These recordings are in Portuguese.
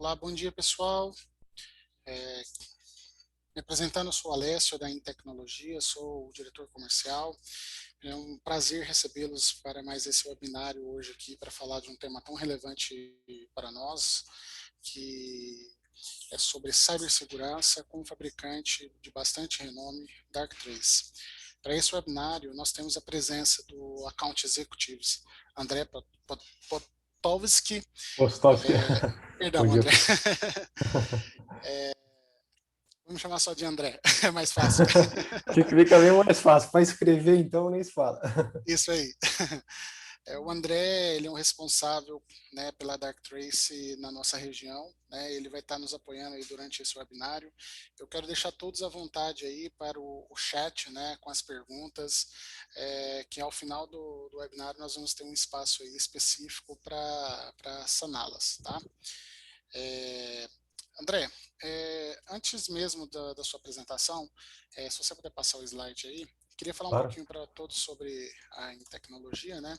Olá, bom dia pessoal. É, Me apresentando, eu sou o Alessio da Intecnologia, sou o diretor comercial. É um prazer recebê-los para mais esse webinário hoje aqui para falar de um tema tão relevante para nós, que é sobre cibersegurança com um fabricante de bastante renome, Darktrace. Para esse webinário, nós temos a presença do Account Executives, André Potowski. Ostovski. Bom Perdão, dia, André. pessoal. Vamos chamar só de André, é mais fácil. Fica bem mais fácil. Para escrever, então, nem se fala. Isso aí. O André, ele é um responsável, né, pela Darktrace na nossa região, né, ele vai estar nos apoiando aí durante esse webinário. Eu quero deixar todos à vontade aí para o chat, né, com as perguntas, que ao final do webinário nós vamos ter um espaço aí específico para saná-las, tá? André, antes mesmo da sua apresentação, se você puder passar o slide aí, queria falar um Claro. pouquinho para todos sobre a Intecnologia, né?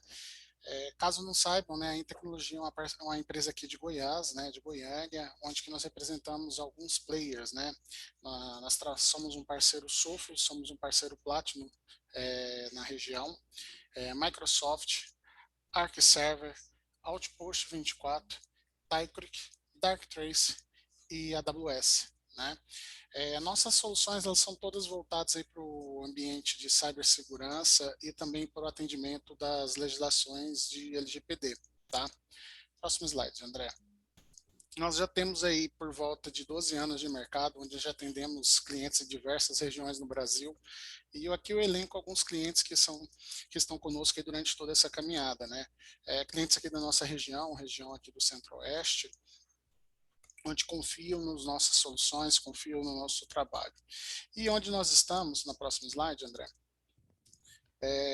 Caso não saibam, né, a Intecnologia é uma empresa aqui de Goiás, né, de Goiânia, onde que nós representamos alguns players, né? Nós somos um parceiro Sophos, somos um parceiro Platinum na região, Microsoft, ArcServer, Outpost 24, Tycric, Darktrace e AWS, né? Nossas soluções elas são todas voltadas para o ambiente de cibersegurança e também para o atendimento das legislações de LGPD, tá? Próximo slide, André. Nós já temos aí por volta de 12 anos de mercado, onde já atendemos clientes em diversas regiões no Brasil. E eu aqui eu elenco alguns clientes que estão conosco aí durante toda essa caminhada, né? Clientes aqui da nossa região aqui do Centro-Oeste, onde confiam nas nossas soluções, confiam no nosso trabalho. E onde nós estamos, na próxima slide, André,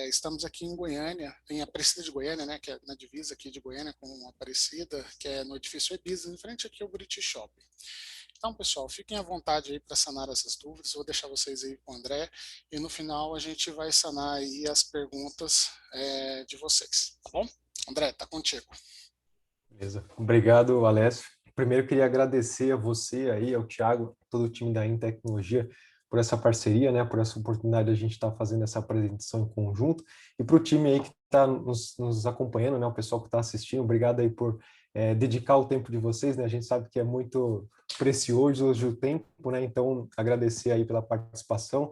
estamos aqui em Goiânia, em Aparecida de Goiânia, né, que é na divisa aqui de Goiânia com Aparecida, que é no edifício E-Business, em frente aqui ao Buriti Shopping. Então, pessoal, fiquem à vontade aí para sanar essas dúvidas, vou deixar vocês aí com o André, e no final a gente vai sanar aí as perguntas de vocês, tá bom? André, tá contigo. Beleza. Obrigado, Alessio. Primeiro, eu queria agradecer a você aí, ao Thiago, todo o time da Intecnologia, por essa parceria, né, por essa oportunidade de a gente estar fazendo essa apresentação em conjunto, e para o time aí que está nos acompanhando, né, o pessoal que está assistindo, obrigado aí por dedicar o tempo de vocês, né, a gente sabe que é muito precioso hoje o tempo, né, então agradecer aí pela participação.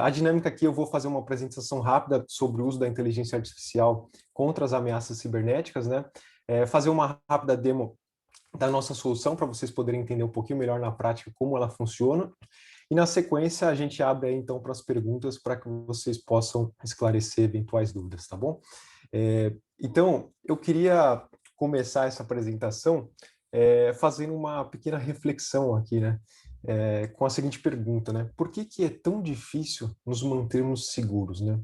A dinâmica aqui, eu vou fazer uma apresentação rápida sobre o uso da inteligência artificial contra as ameaças cibernéticas, né, fazer uma rápida demo da nossa solução para vocês poderem entender um pouquinho melhor na prática como ela funciona. E na sequência a gente abre aí então para as perguntas para que vocês possam esclarecer eventuais dúvidas, tá bom? Então, eu queria começar essa apresentação fazendo uma pequena reflexão aqui, né? Com a seguinte pergunta, né? Por que é tão difícil nos mantermos seguros, né?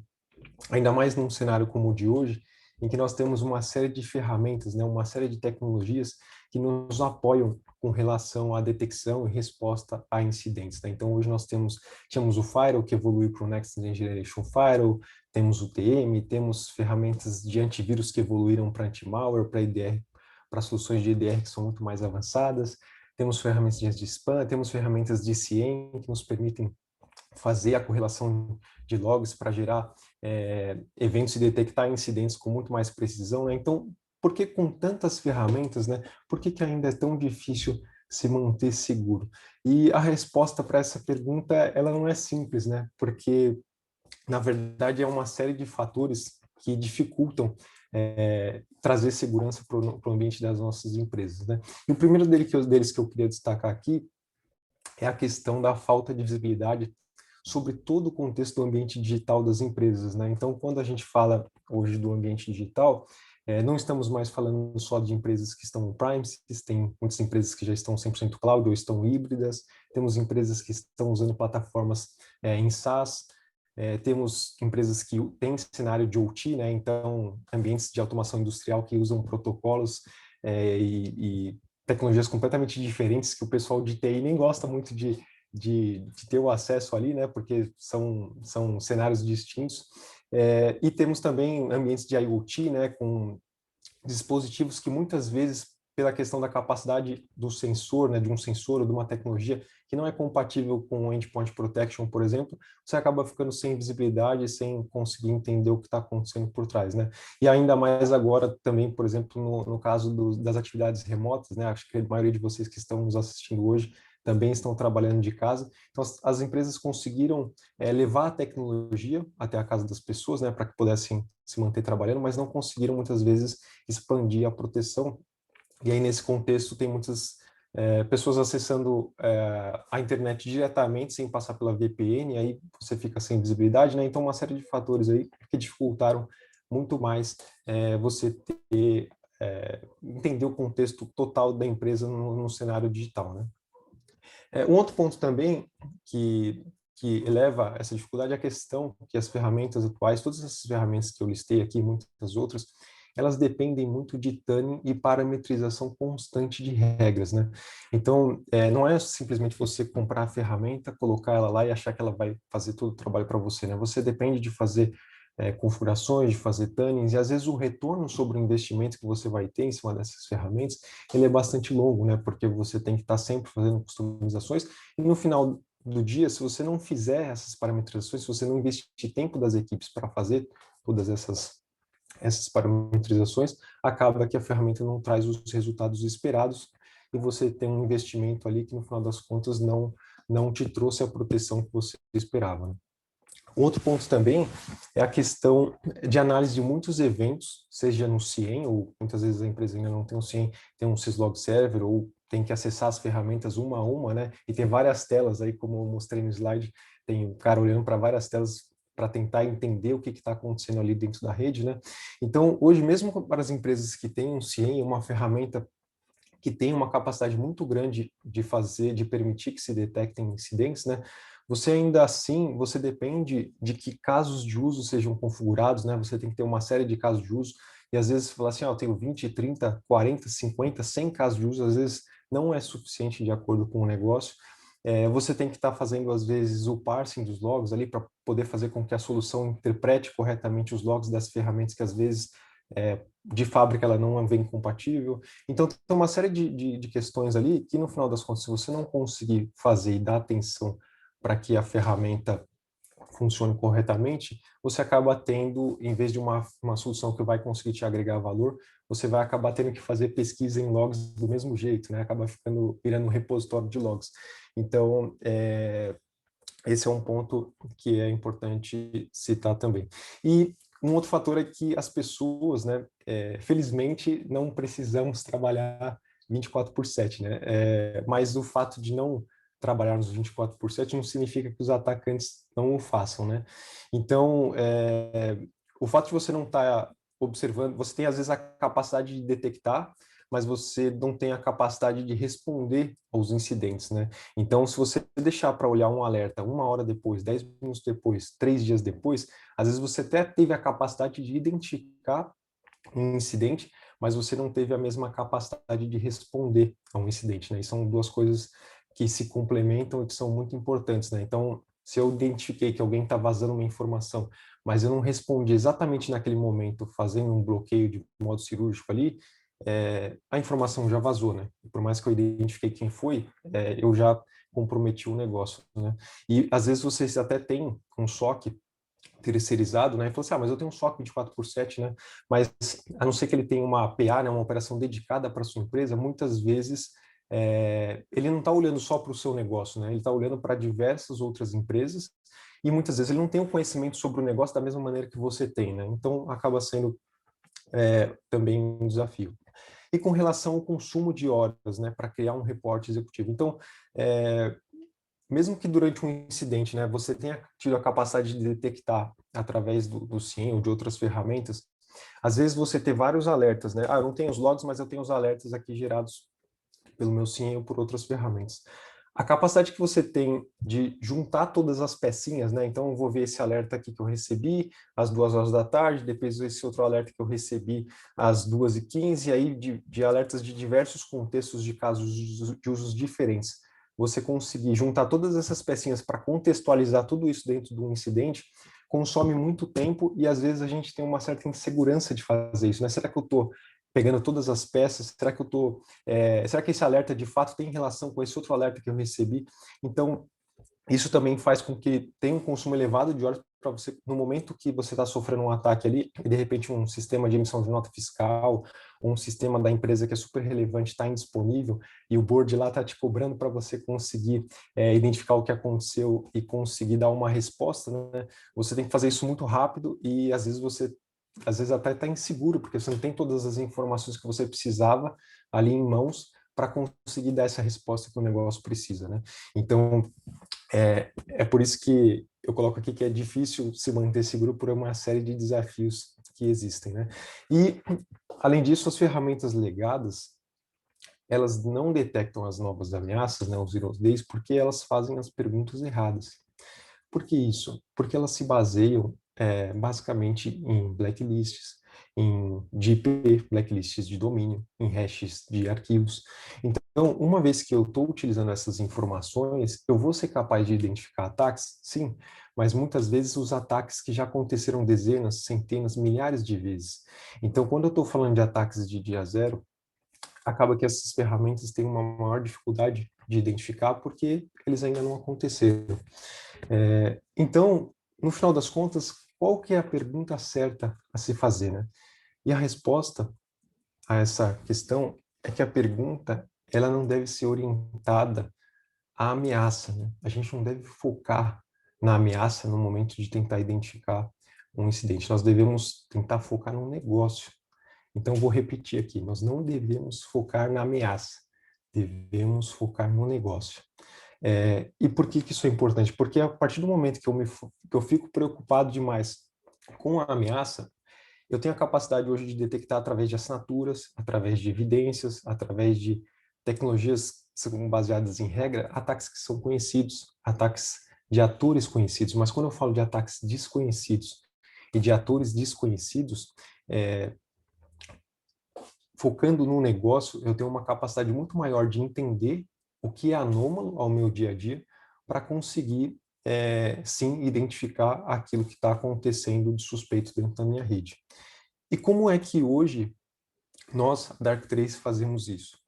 Ainda mais num cenário como o de hoje, em que nós temos uma série de ferramentas, né, uma série de tecnologias que nos apoiam com relação à detecção e resposta a incidentes. Né? Então, hoje nós tínhamos o Firewall, que evoluiu para o Next Generation Firewall, temos o TM, temos ferramentas de antivírus que evoluíram para anti-malware, para EDR, para soluções de EDR que são muito mais avançadas, temos ferramentas de spam, temos ferramentas de CIEM que nos permitem fazer a correlação de logs para gerar eventos e detectar incidentes com muito mais precisão, né? Então, por que com tantas ferramentas, né? Por que ainda é tão difícil se manter seguro? E a resposta para essa pergunta, ela não é simples, né? Porque, na verdade, é uma série de fatores que dificultam trazer segurança para o ambiente das nossas empresas, né? E o primeiro deles que eu queria destacar aqui é a questão da falta de visibilidade sobre todo o contexto do ambiente digital das empresas, né? Então, quando a gente fala hoje do ambiente digital, não estamos mais falando só de empresas que estão on-premises, tem muitas empresas que já estão 100% cloud ou estão híbridas, temos empresas que estão usando plataformas em SaaS, temos empresas que têm cenário de OT, né? Então, ambientes de automação industrial que usam protocolos e tecnologias completamente diferentes que o pessoal de TI nem gosta muito de ter o acesso ali, né? Porque são cenários distintos. E temos também ambientes de IoT, né? Com dispositivos que muitas vezes pela questão da capacidade do sensor, né, de um sensor ou de uma tecnologia que não é compatível com o Endpoint Protection, por exemplo, você acaba ficando sem visibilidade, sem conseguir entender o que está acontecendo por trás, né? E ainda mais agora também, por exemplo, no caso das atividades remotas, né? Acho que a maioria de vocês que estão nos assistindo hoje também estão trabalhando de casa. Então, as empresas conseguiram levar a tecnologia até a casa das pessoas, né, para que pudessem se manter trabalhando, mas não conseguiram muitas vezes expandir a proteção. E aí, nesse contexto, tem muitas pessoas acessando a internet diretamente, sem passar pela VPN, e aí você fica sem visibilidade, né? Então, uma série de fatores aí que dificultaram muito mais você ter, entender o contexto total da empresa no cenário digital, né? Um outro ponto também que eleva essa dificuldade é a questão que as ferramentas atuais, todas essas ferramentas que eu listei aqui, muitas outras, elas dependem muito de tuning e parametrização constante de regras, né? Então, não é simplesmente você comprar a ferramenta, colocar ela lá e achar que ela vai fazer todo o trabalho para você, né? Você depende de fazer configurações, de fazer tunings, e às vezes o retorno sobre o investimento que você vai ter em cima dessas ferramentas, ele é bastante longo, né? Porque você tem que estar sempre fazendo customizações, e no final do dia, se você não fizer essas parametrizações, se você não investir tempo das equipes para fazer todas essas parametrizações, acaba que a ferramenta não traz os resultados esperados e você tem um investimento ali que no final das contas não te trouxe a proteção que você esperava, né? Outro ponto também é a questão de análise de muitos eventos, seja no CIEM, ou muitas vezes a empresa ainda não tem um CIEM, tem um syslog server, ou tem que acessar as ferramentas uma a uma, né? E tem várias telas aí, como eu mostrei no slide, tem o cara olhando para várias telas para tentar entender o que está acontecendo ali dentro da rede, né? Então, hoje, mesmo para as empresas que têm um CIEM, uma ferramenta que tem uma capacidade muito grande de permitir que se detectem incidentes, né? Você ainda assim, você depende de que casos de uso sejam configurados, né? Você tem que ter uma série de casos de uso, e às vezes você fala assim, eu tenho 20, 30, 40, 50, 100 casos de uso, às vezes não é suficiente de acordo com o negócio. Você tem que estar fazendo, às vezes, o parsing dos logs ali para poder fazer com que a solução interprete corretamente os logs das ferramentas que, às vezes, de fábrica ela não vem compatível. Então, tem uma série de questões ali que, no final das contas, se você não conseguir fazer e dar atenção para que a ferramenta funcione corretamente, você acaba tendo, em vez de uma solução que vai conseguir te agregar valor, você vai acabar tendo que fazer pesquisa em logs do mesmo jeito, né? Acaba virando um repositório de logs. Então, esse é um ponto que é importante citar também. E um outro fator é que as pessoas, né, felizmente, não precisamos trabalhar 24/7, né? Mas o fato de não trabalharmos 24/7 não significa que os atacantes não o façam, né? Então, o fato de você não estar observando, você tem às vezes a capacidade de detectar, mas você não tem a capacidade de responder aos incidentes, né? Então, se você deixar para olhar um alerta 1 hora depois, 10 minutos depois, 3 dias depois, às vezes você até teve a capacidade de identificar um incidente, mas você não teve a mesma capacidade de responder a um incidente, né? E são duas coisas que se complementam e que são muito importantes, né? Então, se eu identifiquei que alguém está vazando uma informação, mas eu não respondi exatamente naquele momento, fazendo um bloqueio de modo cirúrgico ali, a informação já vazou, né? Por mais que eu identifiquei quem foi, eu já comprometi o negócio, né? E às vezes vocês até têm um SOC terceirizado, né? E falou assim, mas eu tenho um SOC 24/7, né? Mas a não ser que ele tenha uma PA, né, uma operação dedicada para sua empresa, muitas vezes ele não está olhando só para o seu negócio, né? Ele está olhando para diversas outras empresas e muitas vezes ele não tem o conhecimento sobre o negócio da mesma maneira que você tem, né? Então acaba sendo também um desafio. E com relação ao consumo de horas, né, para criar um reporte executivo. Então, mesmo que durante um incidente, né, você tenha tido a capacidade de detectar através do SIEM ou de outras ferramentas, às vezes você ter vários alertas, né? Eu não tenho os logs, mas eu tenho os alertas aqui gerados pelo meu SIEM ou por outras ferramentas. A capacidade que você tem de juntar todas as pecinhas, né? Então, eu vou ver esse alerta aqui que eu recebi às 2 horas da tarde, depois esse outro alerta que eu recebi às 2h15, e aí de alertas de diversos contextos de casos de usos diferentes. Você conseguir juntar todas essas pecinhas para contextualizar tudo isso dentro de um incidente consome muito tempo e às vezes a gente tem uma certa insegurança de fazer isso, né? Será que eu estou pegando todas as peças, será que esse alerta de fato tem relação com esse outro alerta que eu recebi? Então, isso também faz com que tenha um consumo elevado de horas para você, no momento que você está sofrendo um ataque ali, e de repente um sistema de emissão de nota fiscal, ou um sistema da empresa que é super relevante está indisponível, e o board lá está te cobrando para você conseguir identificar o que aconteceu e conseguir dar uma resposta, né? Você tem que fazer isso muito rápido e às vezes até está inseguro, porque você não tem todas as informações que você precisava ali em mãos para conseguir dar essa resposta que o negócio precisa, né? Então, é por isso que eu coloco aqui que é difícil se manter seguro por uma série de desafios que existem, né? E, além disso, as ferramentas legadas, elas não detectam as novas ameaças, né, os zero days, porque elas fazem as perguntas erradas. Por que isso? Porque elas se baseiam basicamente em blacklists, de IP, blacklists de domínio, em hashes de arquivos. Então, uma vez que eu estou utilizando essas informações, eu vou ser capaz de identificar ataques? Sim, mas muitas vezes os ataques que já aconteceram dezenas, centenas, milhares de vezes. Então, quando eu estou falando de ataques de dia zero, acaba que essas ferramentas têm uma maior dificuldade de identificar porque eles ainda não aconteceram. Então, no final das contas, qual que é a pergunta certa a se fazer, né? E a resposta a essa questão é que a pergunta ela não deve ser orientada à ameaça, né? A gente não deve focar na ameaça no momento de tentar identificar um incidente. Nós devemos tentar focar no negócio. Então, vou repetir aqui: nós não devemos focar na ameaça, devemos focar no negócio. E por que isso é importante? Porque a partir do momento que eu fico preocupado demais com a ameaça, eu tenho a capacidade hoje de detectar através de assinaturas, através de evidências, através de tecnologias que são baseadas em regra, ataques que são conhecidos, ataques de atores conhecidos. Mas quando eu falo de ataques desconhecidos e de atores desconhecidos, focando no negócio, eu tenho uma capacidade muito maior de entender o que é anômalo ao meu dia a dia para conseguir, sim, identificar aquilo que está acontecendo de suspeito dentro da minha rede. E como é que hoje nós, Dark3, fazemos isso?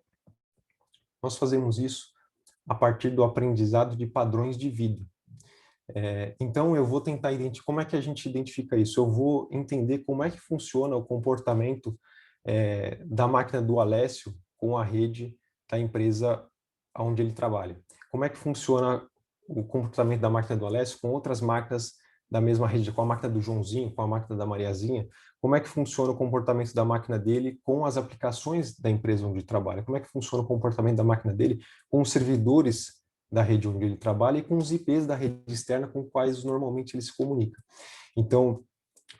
Nós fazemos isso a partir do aprendizado de padrões de vida. Então, eu vou tentar identificar como é que a gente identifica isso. Eu vou entender como é que funciona o comportamento da máquina do Alessio com a rede da empresa onde ele trabalha. Como é que funciona o comportamento da máquina do Alessio com outras máquinas da mesma rede, com a máquina do Joãozinho, com a máquina da Mariazinha? Como é que funciona o comportamento da máquina dele com as aplicações da empresa onde ele trabalha? Como é que funciona o comportamento da máquina dele com os servidores da rede onde ele trabalha e com os IPs da rede externa com quais normalmente ele se comunica? Então,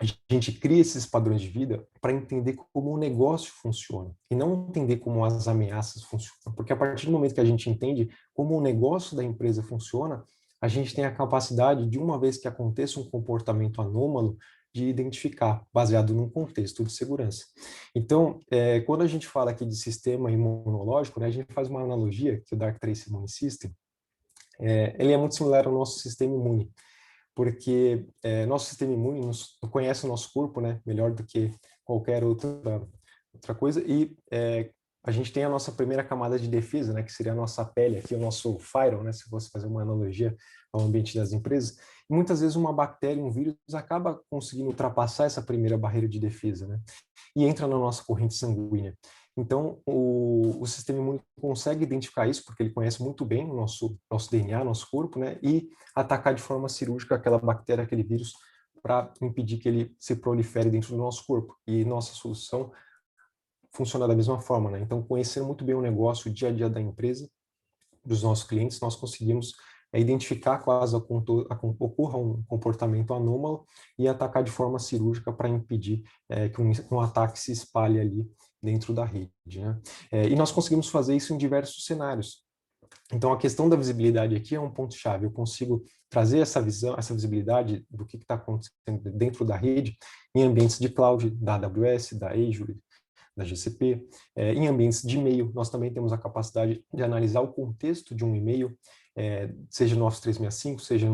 a gente cria esses padrões de vida para entender como o negócio funciona e não entender como as ameaças funcionam. Porque a partir do momento que a gente entende como o negócio da empresa funciona, a gente tem a capacidade de, uma vez que aconteça um comportamento anômalo, de identificar, baseado num contexto de segurança. Então, quando a gente fala aqui de sistema imunológico, né, a gente faz uma analogia, que o Dark Trace Immune System, ele é muito similar ao nosso sistema imune, porque nosso sistema imune conhece o nosso corpo, né, melhor do que qualquer outra coisa, e a gente tem a nossa primeira camada de defesa, né, que seria a nossa pele, aqui o nosso firewall, né, se fosse fazer uma analogia ao ambiente das empresas, e muitas vezes uma bactéria, um vírus, acaba conseguindo ultrapassar essa primeira barreira de defesa, né, e entra na nossa corrente sanguínea. Então, o sistema imune consegue identificar isso, porque ele conhece muito bem o nosso DNA, nosso corpo, né, e atacar de forma cirúrgica aquela bactéria, aquele vírus, para impedir que ele se prolifere dentro do nosso corpo. E nossa solução funciona da mesma forma, né? Então, conhecendo muito bem o negócio, o dia a dia da empresa, dos nossos clientes, nós conseguimos identificar caso ocorra um comportamento anômalo e atacar de forma cirúrgica para impedir que um ataque se espalhe ali dentro da rede, né? E nós conseguimos fazer isso em diversos cenários. Então, a questão da visibilidade aqui é um ponto-chave. Eu consigo trazer essa visão, essa visibilidade do que está acontecendo dentro da rede em ambientes de cloud, da AWS, da Azure, da GCP. Em ambientes de e-mail, nós também temos a capacidade de analisar o contexto de um e-mail, seja no Office 365, seja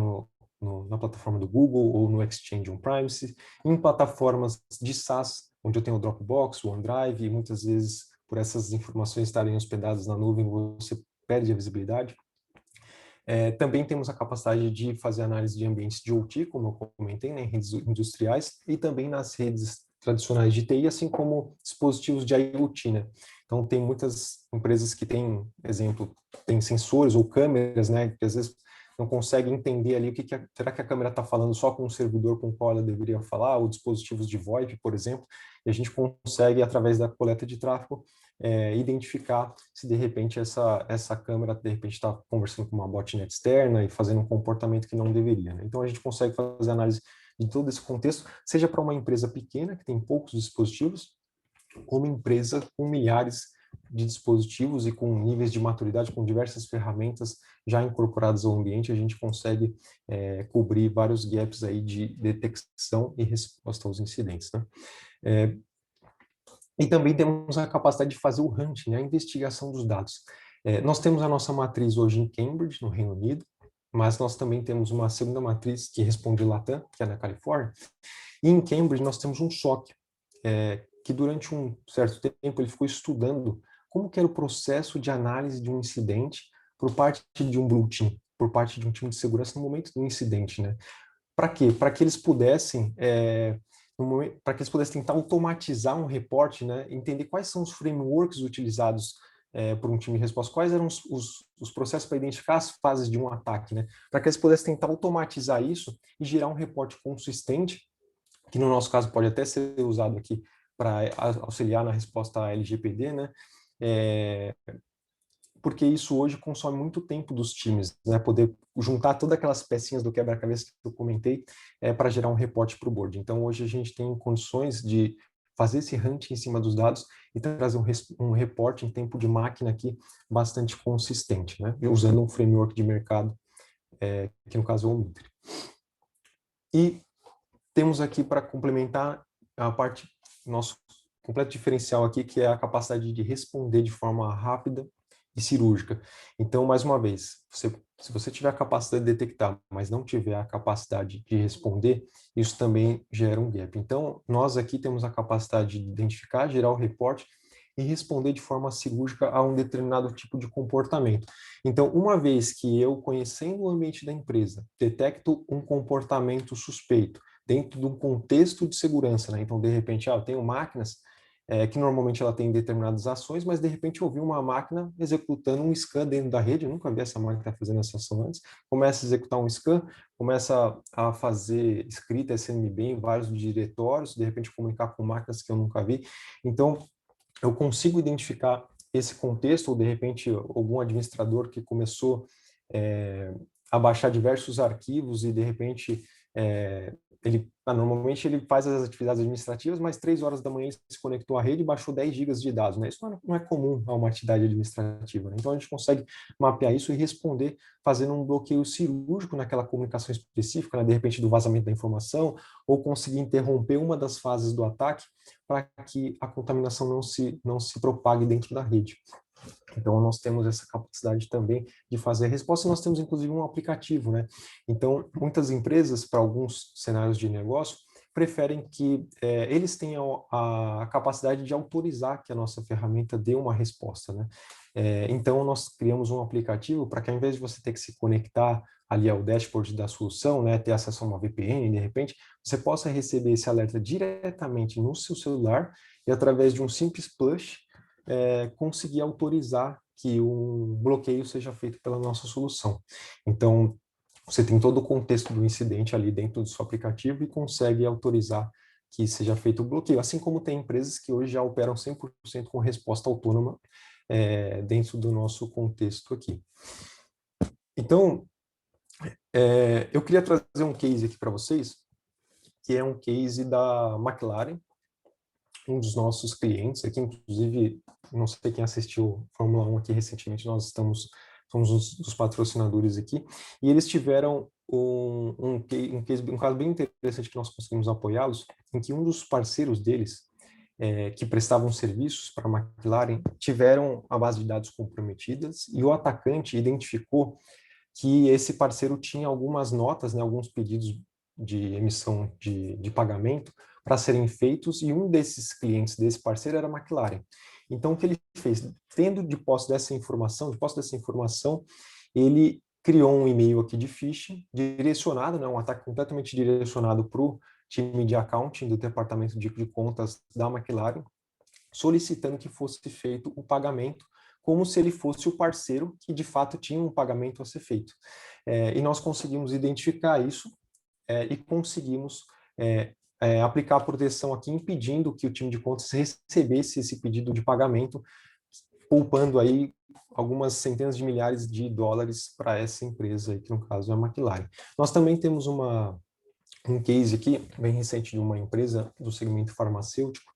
na plataforma do Google ou no Exchange On-Premise, em plataformas de SaaS, onde eu tenho o Dropbox, o OneDrive, e muitas vezes, por essas informações estarem hospedadas na nuvem, você perde a visibilidade. Também temos a capacidade de fazer análise de ambientes de OT, como eu comentei, né, em redes industriais, e também nas redes tradicionais de TI, assim como dispositivos de IoT, né? Então, tem muitas empresas que têm, exemplo, tem sensores ou câmeras, né, que às vezes não conseguem entender ali será que a câmera está falando só com o servidor com o qual ela deveria falar, ou dispositivos de VoIP, por exemplo, e a gente consegue, através da coleta de tráfego, identificar se de repente essa câmera de repente está conversando com uma botnet externa e fazendo um comportamento que não deveria, né? Então a gente consegue fazer análise de todo esse contexto, seja para uma empresa pequena que tem poucos dispositivos, ou uma empresa com milhares de dispositivos e com níveis de maturidade, com diversas ferramentas já incorporadas ao ambiente, a gente consegue cobrir vários gaps aí de detecção e resposta aos incidentes, né? E também temos a capacidade de fazer o hunting, né, a investigação dos dados. Nós temos a nossa matriz hoje em Cambridge, no Reino Unido, mas nós também temos uma segunda matriz que responde Latam, que é na Califórnia. E em Cambridge nós temos um SOC, que durante um certo tempo ele ficou estudando como que era o processo de análise de um incidente por parte de um Blue Team, por parte de um time de segurança no momento do incidente, né? Para quê? Para que eles pudessem para que eles pudessem tentar automatizar um reporte, né, entender quais são os frameworks utilizados por um time de resposta, quais eram os processos para identificar as fases de um ataque, né, para que eles pudessem tentar automatizar isso e gerar um reporte consistente, que no nosso caso pode até ser usado aqui para auxiliar na resposta à LGPD, né, porque isso hoje consome muito tempo dos times, né? Poder juntar todas aquelas pecinhas do quebra-cabeça que eu comentei para gerar um reporte para o board. Então, hoje a gente tem condições de fazer esse hunting em cima dos dados e trazer um reporte em tempo de máquina aqui bastante consistente, né? Usando um framework de mercado, que no caso é o Omnitre. E temos aqui para complementar a parte, nosso completo diferencial aqui, que é a capacidade de responder de forma rápida e cirúrgica. Então, mais uma vez, se você tiver a capacidade de detectar, mas não tiver a capacidade de responder, isso também gera um gap. Então, nós aqui temos a capacidade de identificar, gerar o reporte e responder de forma cirúrgica a um determinado tipo de comportamento. Então, uma vez que eu, conhecendo o ambiente da empresa, detecto um comportamento suspeito dentro de um contexto de segurança, né? Então, de repente, eu tenho máquinas que normalmente ela tem determinadas ações, mas de repente eu vi uma máquina executando um scan dentro da rede, eu nunca vi essa máquina fazendo essa ação antes, começa a executar um scan, começa a fazer escrita SNMP em vários diretórios, de repente comunicar com máquinas que eu nunca vi. Então, eu consigo identificar esse contexto, ou de repente algum administrador que começou a baixar diversos arquivos e de repente normalmente ele faz as atividades administrativas, mas 3 horas da manhã ele se conectou à rede e baixou 10 gigas de dados, né? Isso não é comum a uma atividade administrativa, né? Então a gente consegue mapear isso e responder fazendo um bloqueio cirúrgico naquela comunicação específica, né? De repente do vazamento da informação, ou conseguir interromper uma das fases do ataque para que a contaminação não se propague dentro da rede. Então, nós temos essa capacidade também de fazer a resposta. Nós temos, inclusive, um aplicativo, né? Então, muitas empresas, para alguns cenários de negócio, preferem que eles tenham a capacidade de autorizar que a nossa ferramenta dê uma resposta, né? Então, nós criamos um aplicativo para que, ao invés de você ter que se conectar ali ao dashboard da solução, né, ter acesso a uma VPN, de repente, você possa receber esse alerta diretamente no seu celular e, através de um simples push, conseguir autorizar que um bloqueio seja feito pela nossa solução. Então, você tem todo o contexto do incidente ali dentro do seu aplicativo e consegue autorizar que seja feito o bloqueio, assim como tem empresas que hoje já operam 100% com resposta autônoma dentro do nosso contexto aqui. Então, eu queria trazer um case aqui para vocês, que é um case da McLaren, um dos nossos clientes aqui, inclusive, não sei quem assistiu Fórmula 1 aqui recentemente, somos dos patrocinadores aqui, e eles tiveram um caso bem interessante que nós conseguimos apoiá-los, em que um dos parceiros deles, que prestavam serviços para a McLaren, tiveram a base de dados comprometidas e o atacante identificou que esse parceiro tinha algumas notas, né, alguns pedidos de emissão de pagamento para serem feitos, e um desses clientes desse parceiro era a McLaren. Então, o que ele fez? Tendo de posse dessa informação, ele criou um e-mail aqui de phishing direcionado, né, um ataque completamente direcionado para o time de accounting do departamento de contas da McLaren, solicitando que fosse feito o pagamento como se ele fosse o parceiro que de fato tinha um pagamento a ser feito. E nós conseguimos identificar isso e conseguimos aplicar a proteção aqui, impedindo que o time de contas recebesse esse pedido de pagamento, poupando aí algumas centenas de milhares de dólares para essa empresa, aí, que no caso é a McLaren. Nós também temos um case aqui, bem recente, de uma empresa do segmento farmacêutico,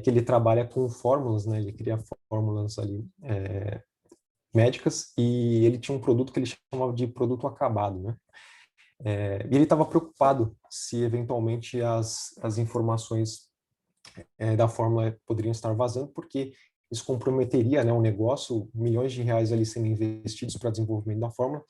que ele trabalha com fórmulas, né? Ele cria fórmulas ali médicas, e ele tinha um produto que ele chamava de produto acabado, né? E ele estava preocupado se eventualmente as informações da fórmula poderiam estar vazando, porque isso comprometeria, né, o negócio, milhões de reais ali sendo investidos para desenvolvimento da fórmula.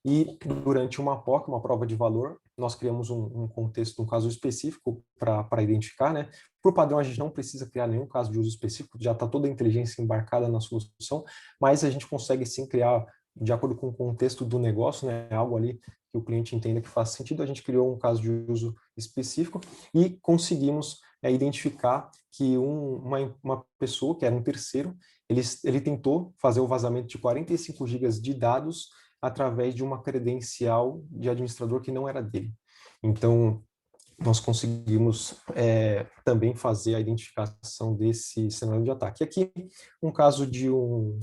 E durante uma POC, uma prova de valor, nós criamos um contexto, um caso específico para identificar, né? Por padrão, a gente não precisa criar nenhum caso de uso específico, já está toda a inteligência embarcada na solução, mas a gente consegue sim criar, de acordo com o contexto do negócio, né? Algo ali que o cliente entenda que faz sentido. A gente criou um caso de uso específico e conseguimos identificar que uma pessoa, que era um terceiro, ele tentou fazer o vazamento de 45 gigas de dados através de uma credencial de administrador que não era dele. Então, nós conseguimos também fazer a identificação desse cenário de ataque. Aqui, um caso de um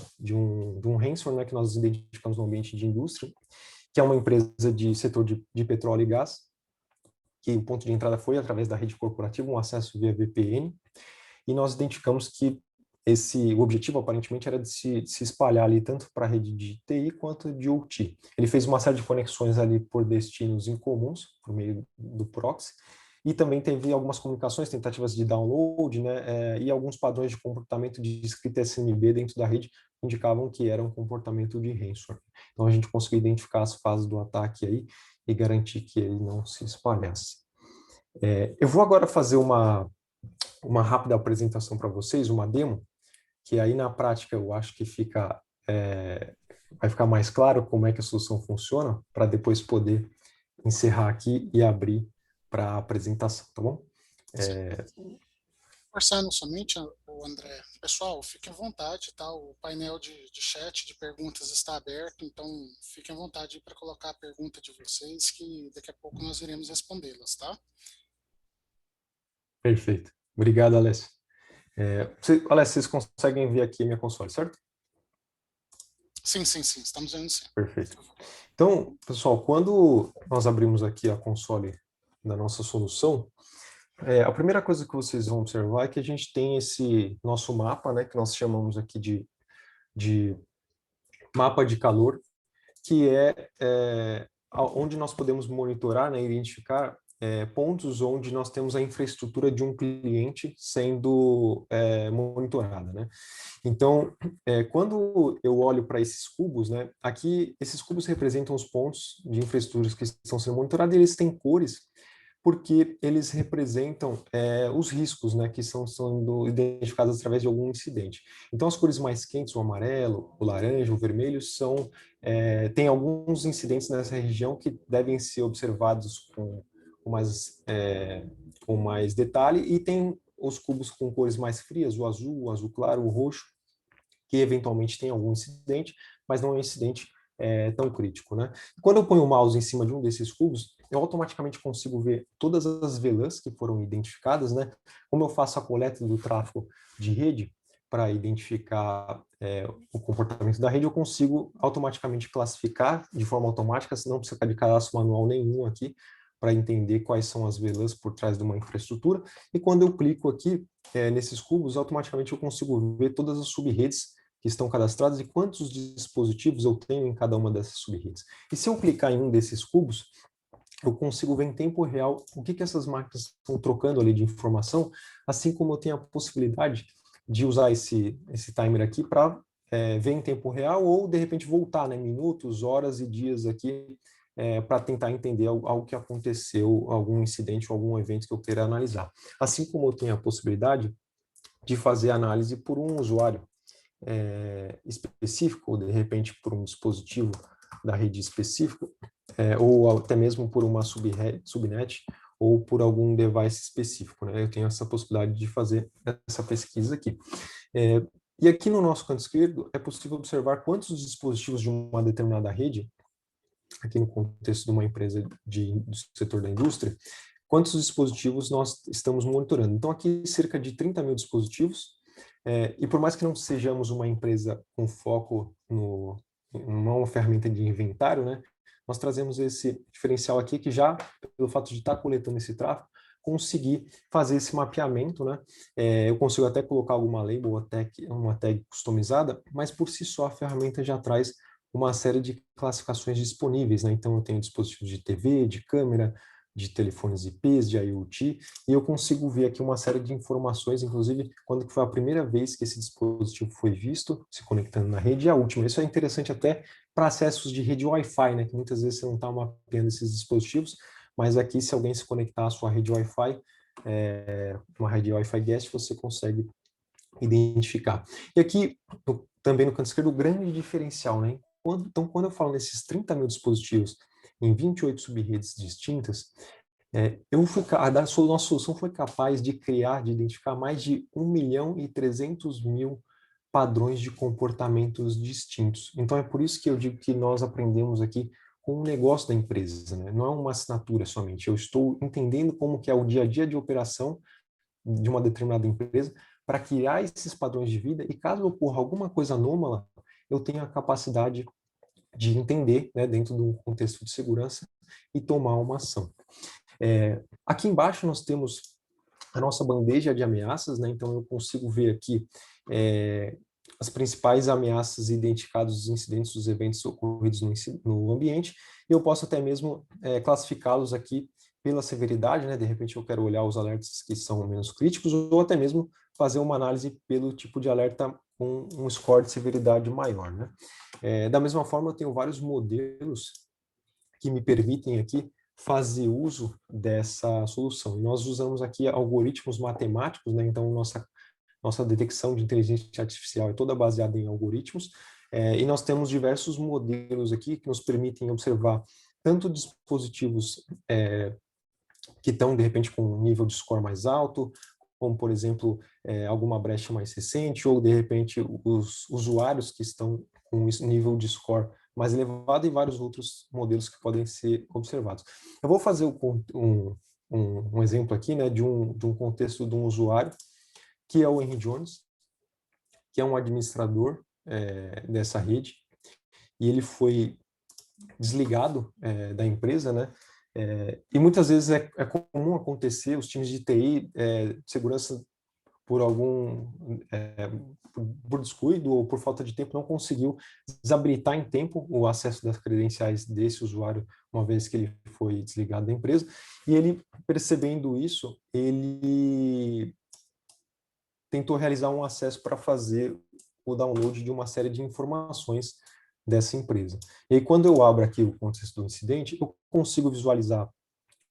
ransomware, né, que nós identificamos no ambiente de indústria, que é uma empresa de setor de petróleo e gás, que o ponto de entrada foi através da rede corporativa, um acesso via VPN, e nós identificamos que o objetivo aparentemente era de se espalhar ali tanto para a rede de TI quanto de OT. Ele fez uma série de conexões ali por destinos incomuns, por meio do proxy, e também teve algumas comunicações, tentativas de download, né, e alguns padrões de comportamento de escrita SMB dentro da rede indicavam que era um comportamento de ransomware. Então a gente conseguiu identificar as fases do ataque aí e garantir que ele não se espalhasse. Eu vou agora fazer uma rápida apresentação para vocês, uma demo, que aí na prática eu acho que vai ficar mais claro como é que a solução funciona, para depois poder encerrar aqui e abrir para a apresentação, tá bom? Forçando somente, o André. Pessoal, fiquem à vontade, tá? O painel de chat, de perguntas está aberto, então fiquem à vontade para colocar a pergunta de vocês, que daqui a pouco nós iremos respondê-las, tá? Perfeito. Obrigado, Alessio. Alessio, vocês conseguem ver aqui minha console, certo? Sim, estamos vendo sim. Perfeito. Então, pessoal, quando nós abrimos aqui a console da nossa solução, a primeira coisa que vocês vão observar é que a gente tem esse nosso mapa, né, que nós chamamos aqui de mapa de calor, que onde nós podemos monitorar, né, identificar pontos onde nós temos a infraestrutura de um cliente sendo monitorada, né? Então, quando eu olho para esses cubos, né, aqui esses cubos representam os pontos de infraestruturas que estão sendo monitorados, e eles têm cores porque eles representam os riscos, né, que estão sendo identificados através de algum incidente. Então, as cores mais quentes, o amarelo, o laranja, o vermelho, tem alguns incidentes nessa região que devem ser observados com mais detalhe, e tem os cubos com cores mais frias, o azul claro, o roxo, que eventualmente tem algum incidente, mas não é um incidente tão crítico, né? Quando eu ponho o mouse em cima de um desses cubos, eu automaticamente consigo ver todas as VLANs que foram identificadas, né? Como eu faço a coleta do tráfego de rede para identificar o comportamento da rede, eu consigo automaticamente classificar de forma automática, não precisa de cadastro manual nenhum aqui, para entender quais são as VLANs por trás de uma infraestrutura. E quando eu clico aqui nesses cubos, automaticamente eu consigo ver todas as subredes que estão cadastradas e quantos dispositivos eu tenho em cada uma dessas subredes. E se eu clicar em um desses cubos, eu consigo ver em tempo real o que essas máquinas estão trocando ali de informação, assim como eu tenho a possibilidade de usar esse timer aqui para ver em tempo real, ou de repente voltar, né, minutos, horas e dias aqui para tentar entender algo que aconteceu, algum incidente ou algum evento que eu queira analisar. Assim como eu tenho a possibilidade de fazer análise por um usuário específico, ou de repente por um dispositivo da rede específica, ou até mesmo por uma subnet, ou por algum device específico, né? Eu tenho essa possibilidade de fazer essa pesquisa aqui. E aqui no nosso canto esquerdo é possível observar quantos dispositivos de uma determinada rede, aqui no contexto de uma empresa do setor da indústria, quantos dispositivos nós estamos monitorando. Então, aqui cerca de 30 mil dispositivos, e por mais que não sejamos uma empresa com foco numa uma ferramenta de inventário, né, nós trazemos esse diferencial aqui que já, pelo fato de estar coletando esse tráfego, conseguir fazer esse mapeamento, né? Eu consigo até colocar alguma label, uma tag customizada, mas por si só a ferramenta já traz uma série de classificações disponíveis, né? Então eu tenho dispositivos de TV, de câmera, de telefones IPs, de IoT, e eu consigo ver aqui uma série de informações, inclusive quando que foi a primeira vez que esse dispositivo foi visto, se conectando na rede, e a última. Isso é interessante até para acessos de rede Wi-Fi, né, que muitas vezes você não está mapeando esses dispositivos, mas aqui se alguém se conectar à sua rede Wi-Fi, uma rede Wi-Fi guest, você consegue identificar. E aqui, também no canto esquerdo, o grande diferencial, né? Então, quando eu falo nesses 30 mil dispositivos em 28 sub-redes distintas, a nossa solução foi capaz de criar, de identificar mais de 1.300.000 padrões de comportamentos distintos. Então, é por isso que eu digo que nós aprendemos aqui com o negócio da empresa, né? Não é uma assinatura somente, eu estou entendendo como que é o dia a dia de operação de uma determinada empresa para criar esses padrões de vida e caso ocorra alguma coisa anômala, eu tenho a capacidade de entender, né, dentro de um contexto de segurança e tomar uma ação. Aqui embaixo nós temos a nossa bandeja de ameaças, né? Então eu consigo ver aqui as principais ameaças identificadas, os incidentes, os eventos ocorridos no ambiente, e eu posso até mesmo classificá-los aqui pela severidade, né? De repente eu quero olhar os alertas que são menos críticos, ou até mesmo fazer uma análise pelo tipo de alerta com um score de severidade maior, né? Da mesma forma, eu tenho vários modelos que me permitem aqui fazer uso dessa solução. E nós usamos aqui algoritmos matemáticos, né? Então nossa detecção de inteligência artificial é toda baseada em algoritmos, e nós temos diversos modelos aqui que nos permitem observar tanto dispositivos que estão, de repente, com um nível de score mais alto, como, por exemplo, alguma brecha mais recente, ou, de repente, os usuários que estão com esse nível de score mais elevado e vários outros modelos que podem ser observados. Eu vou fazer um exemplo aqui, né, de um contexto de um usuário, que é o Henry Jones, que é um administrador dessa rede, e ele foi desligado da empresa, né? E muitas vezes é comum acontecer os times de TI, de segurança, por por descuido ou por falta de tempo, não conseguiu desabilitar em tempo o acesso das credenciais desse usuário, uma vez que ele foi desligado da empresa. E ele, percebendo isso, ele tentou realizar um acesso para fazer o download de uma série de informações dessa empresa. E aí, quando eu abro aqui o contexto do incidente, eu consigo visualizar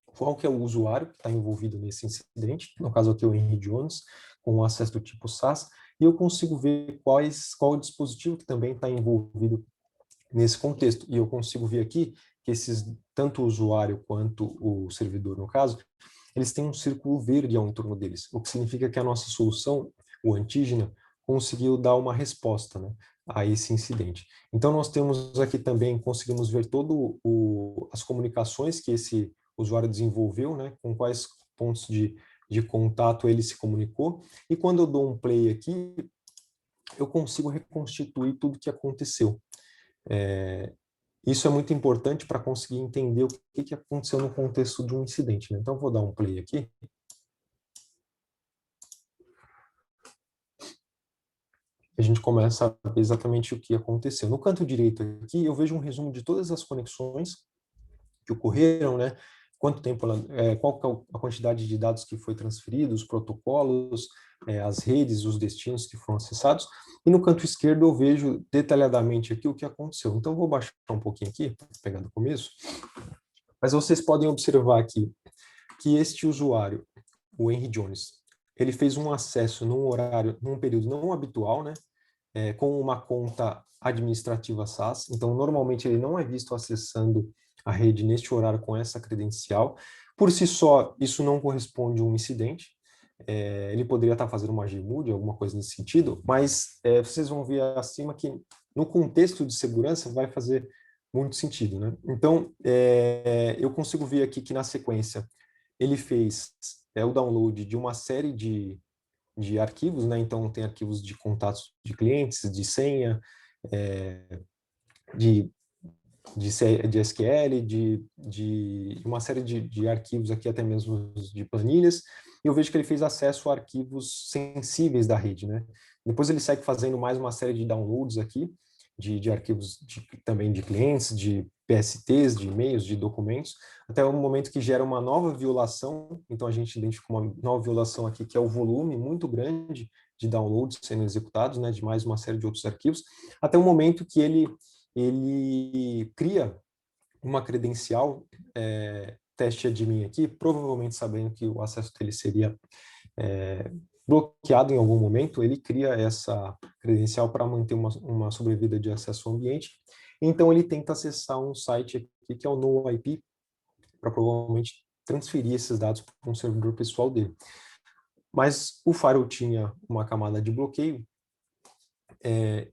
qual que é o usuário que está envolvido nesse incidente, no caso aqui o Henry Jones, com o acesso do tipo SaaS, e eu consigo ver qual o dispositivo que também está envolvido nesse contexto. E eu consigo ver aqui que tanto o usuário quanto o servidor, no caso, eles têm um círculo verde ao entorno deles, o que significa que a nossa solução, o antígeno, conseguiu dar uma resposta, né, a esse incidente. Então, nós temos aqui também, conseguimos ver as comunicações que esse usuário desenvolveu, né, com quais pontos de contato ele se comunicou, e quando eu dou um play aqui, eu consigo reconstituir tudo o que aconteceu. Isso é muito importante para conseguir entender o que aconteceu no contexto de um incidente, né? Então, eu vou dar um play aqui. A gente começa a ver exatamente o que aconteceu. No canto direito aqui, eu vejo um resumo de todas as conexões que ocorreram, né? quanto tempo qual que é a quantidade de dados que foi transferido, os protocolos, as redes, os destinos que foram acessados. E no canto esquerdo eu vejo detalhadamente aqui o que aconteceu. Então, eu vou baixar um pouquinho aqui, pegar do começo. Mas vocês podem observar aqui que este usuário, o Henry Jones, ele fez um acesso num período não habitual, né? Com uma conta administrativa SaaS. Então, normalmente ele não é visto acessando a rede neste horário com essa credencial. Por si só, isso não corresponde a um incidente. Ele poderia estar fazendo uma Gmood, alguma coisa nesse sentido, mas vocês vão ver acima que no contexto de segurança vai fazer muito sentido, né? Então, eu consigo ver aqui que na sequência ele fez o download de uma série de arquivos, né? Então, tem arquivos de contatos de clientes, de senha, de, de SQL, de uma série de arquivos aqui, até mesmo de planilhas, e eu vejo que ele fez acesso a arquivos sensíveis da rede, né? Depois ele segue fazendo mais uma série de downloads aqui, de arquivos também de clientes, de PSTs, de e-mails, de documentos, até o momento que gera uma nova violação. Então a gente identifica uma nova violação aqui, que é o volume muito grande de downloads sendo executados, né, de mais uma série de outros arquivos, até o momento que ele cria uma credencial, teste admin aqui, provavelmente sabendo que o acesso dele seria bloqueado em algum momento, ele cria essa credencial para manter uma sobrevida de acesso ao ambiente. Então, ele tenta acessar um site aqui, que é o NoIP, para provavelmente transferir esses dados para um servidor pessoal dele. Mas o Firewall tinha uma camada de bloqueio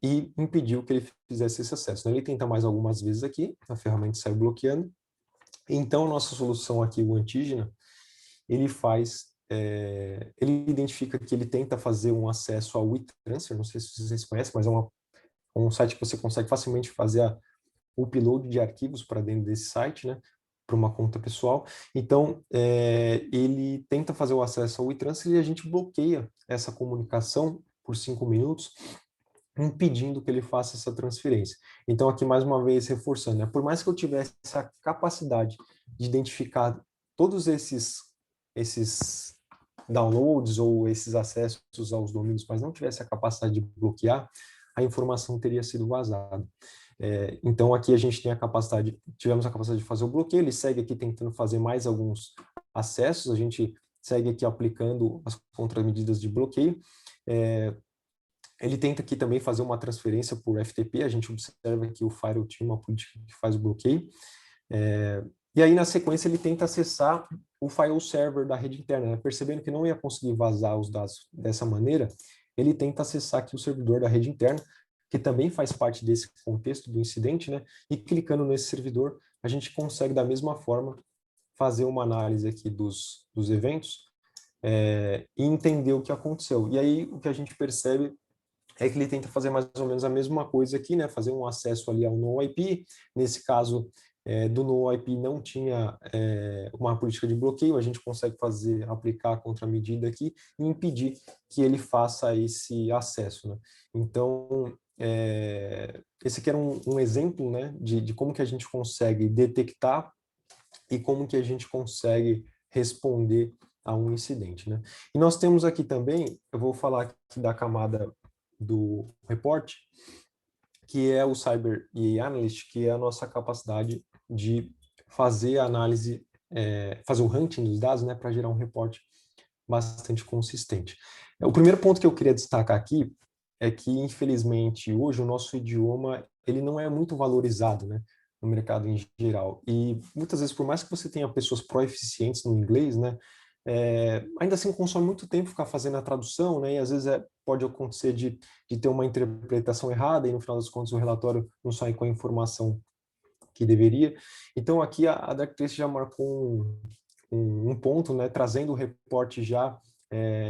e impediu que ele fizesse esse acesso. Ele tenta mais algumas vezes aqui, a ferramenta sai bloqueando. Então, nossa solução aqui, o Antígena, ele ele identifica que ele tenta fazer um acesso ao WeTransfer, não sei se vocês conhecem, mas é um site que você consegue facilmente fazer o upload de arquivos para dentro desse site, né, para uma conta pessoal. Então, ele tenta fazer o acesso ao WeTransfer e a gente bloqueia essa comunicação por 5 minutos, impedindo que ele faça essa transferência. Então, aqui mais uma vez reforçando, né, por mais que eu tivesse essa capacidade de identificar todos esses downloads ou esses acessos aos domínios, mas não tivesse a capacidade de bloquear, a informação teria sido vazada. Então, aqui a gente tem tivemos a capacidade de fazer o bloqueio, ele segue aqui tentando fazer mais alguns acessos, a gente segue aqui aplicando as contramedidas de bloqueio. Ele tenta aqui também fazer uma transferência por FTP, a gente observa que o Firewall tinha uma política que faz o bloqueio. E aí, na sequência, ele tenta acessar o file server da rede interna, né? Percebendo que não ia conseguir vazar os dados dessa maneira, ele tenta acessar aqui o servidor da rede interna, que também faz parte desse contexto do incidente, né? E clicando nesse servidor, a gente consegue, da mesma forma, fazer uma análise aqui dos eventos e entender o que aconteceu. E aí, o que a gente percebe é que ele tenta fazer mais ou menos a mesma coisa aqui, né? Fazer um acesso ali ao NoIP. Nesse caso, do NoIP não tinha uma política de bloqueio, a gente consegue aplicar a contramedida aqui e impedir que ele faça esse acesso, né? Então, esse aqui era um exemplo, né, de como que a gente consegue detectar e como que a gente consegue responder a um incidente, né? E nós temos aqui também, eu vou falar aqui da camada do reporte, que é o Cyber EA Analyst, que é a nossa capacidade de fazer a análise, fazer o hunting dos dados, né, para gerar um reporte bastante consistente. O primeiro ponto que eu queria destacar aqui é que, infelizmente, hoje o nosso idioma ele não é muito valorizado, né, no mercado em geral. E muitas vezes, por mais que você tenha pessoas proeficientes no inglês, né, ainda assim consome muito tempo ficar fazendo a tradução, né, e às vezes pode acontecer de ter uma interpretação errada e no final das contas o relatório não sai com a informação que deveria. Então aqui a Dark Trace já marcou um ponto, né, trazendo o reporte já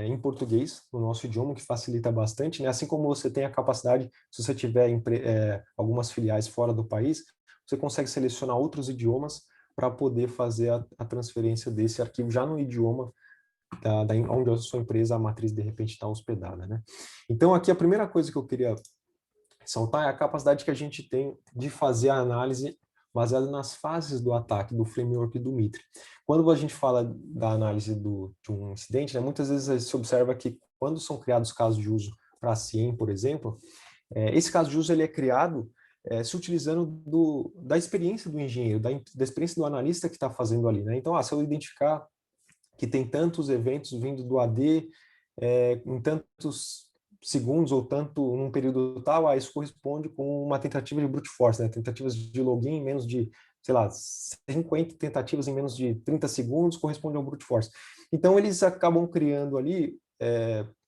em português, no nosso idioma, que facilita bastante, né? Assim como você tem a capacidade, se você tiver algumas filiais fora do país, você consegue selecionar outros idiomas para poder fazer a transferência desse arquivo já no idioma onde a sua empresa, a matriz, de repente está hospedada, né? Então aqui a primeira coisa que eu queria ressaltar é a capacidade que a gente tem de fazer a análise baseado nas fases do ataque, do framework do Mitre. Quando a gente fala da análise de um incidente, né, muitas vezes se observa que quando são criados casos de uso para a CIEM, por exemplo, esse caso de uso ele é criado se utilizando da experiência do engenheiro, da experiência do analista que está fazendo ali, né? Então, se eu identificar que tem tantos eventos vindo do AD em tantos segundos ou tanto num período tal, isso corresponde com uma tentativa de brute force, né? Tentativas de login em menos de, sei lá, 50 tentativas em menos de 30 segundos corresponde ao brute force. Então, eles acabam criando ali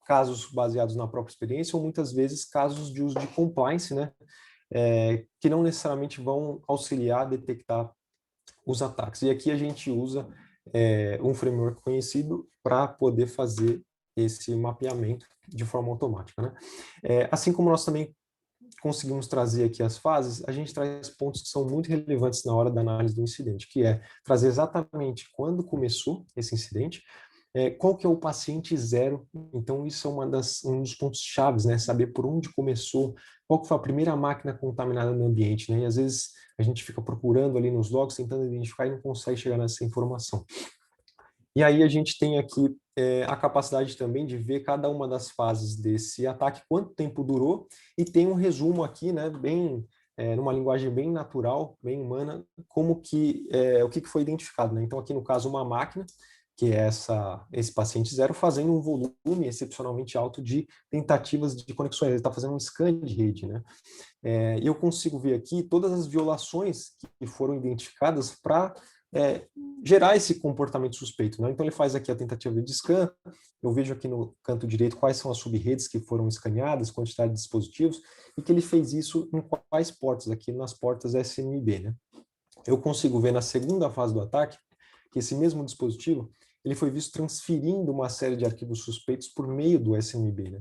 casos baseados na própria experiência ou muitas vezes casos de uso de compliance, né? Que não necessariamente vão auxiliar a detectar os ataques. E aqui a gente usa um framework conhecido para poder fazer esse mapeamento de forma automática, né? Assim como nós também conseguimos trazer aqui as fases, a gente traz pontos que são muito relevantes na hora da análise do incidente, que é trazer exatamente quando começou esse incidente, qual que é o paciente zero. Então isso é um dos pontos chaves, né? Saber por onde começou, qual que foi a primeira máquina contaminada no ambiente, né? E às vezes a gente fica procurando ali nos logs, tentando identificar e não consegue chegar nessa informação. E aí a gente tem aqui a capacidade também de ver cada uma das fases desse ataque, quanto tempo durou, e tem um resumo aqui, né, bem, numa linguagem bem natural, bem humana, como que, o que foi identificado, né? Então aqui no caso uma máquina, que é esse paciente zero, fazendo um volume excepcionalmente alto de tentativas de conexões, ele está fazendo um scan de rede, né? E eu consigo ver aqui todas as violações que foram identificadas para gerar esse comportamento suspeito, né? Então ele faz aqui a tentativa de scan, eu vejo aqui no canto direito quais são as subredes que foram escaneadas, quantidade de dispositivos, e que ele fez isso em quais portas, aqui nas portas SMB, né? Eu consigo ver na segunda fase do ataque que esse mesmo dispositivo ele foi visto transferindo uma série de arquivos suspeitos por meio do SMB, né?